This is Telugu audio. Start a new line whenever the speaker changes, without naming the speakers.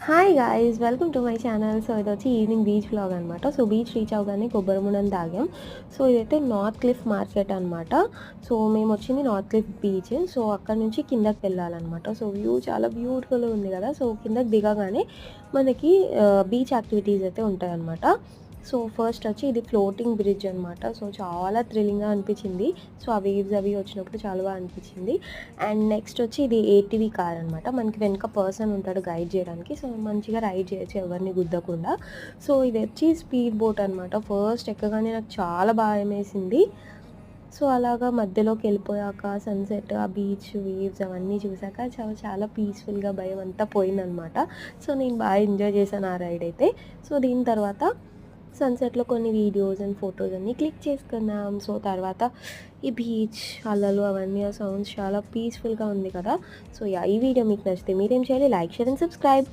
Hi guys welcome to my channel. So ఇది వచ్చి ఈవినింగ్ బీచ్ వ్లాగ్ అనమాట. సో బీచ్ రీచ్ అవగానే కొబ్బరిముండని తాగాం. సో ఇదైతే నార్త్ క్లిఫ్ మార్కెట్ అనమాట. సో మేము వచ్చింది నార్త్ క్లిఫ్ బీచ్. సో అక్కడ నుంచి కిందకి వెళ్ళాలన్నమాట. సో వ్యూ చాలా బ్యూటిఫుల్గా ఉంది కదా. సో కిందకి దిగగానే మనకి బీచ్ యాక్టివిటీస్ అయితే ఉంటాయన్నమాట. సో ఫస్ట్ వచ్చి ఇది ఫ్లోటింగ్ బ్రిడ్జ్ అనమాట. సో చాలా థ్రిల్లింగ్గా అనిపించింది. సో ఆ వేవ్స్ అవి వచ్చినప్పుడు చాలా బాగా అనిపించింది. అండ్ నెక్స్ట్ వచ్చి ఇది ఏటీవీ కార్ అనమాట. మనకి వెనక పర్సన్ ఉంటాడు గైడ్ చేయడానికి. సో మంచిగా రైడ్ చేయొచ్చు ఎవరిని గుద్దకుండా. సో ఇది వచ్చి స్పీడ్ బోట్ అనమాట. ఫస్ట్ ఎక్కగానే నాకు చాలా బాగా వేసింది. సో అలాగా మధ్యలోకి వెళ్ళిపోయాక సన్సెట్, ఆ బీచ్ వేవ్స్ అవన్నీ చూసాక చాలా చాలా పీస్ఫుల్గా భయం అంతా పోయిందనమాట. సో నేను బాగా ఎంజాయ్ చేశాను ఆ రైడ్ అయితే. సో దీని తర్వాత సన్సెట్లో కొన్ని వీడియోస్ అండ్ ఫొటోస్ అన్నీ క్లిక్ చేసుకున్నాం. సో తర్వాత ఈ బీచ్ అలలు అవన్నీ ఆ సౌండ్స్ చాలా పీస్ఫుల్గా ఉంది కదా. సో ఈ వీడియో మీకు నచ్చితే మీరేం చేయాలి, లైక్ షేర్ అండ్ సబ్స్క్రైబ్.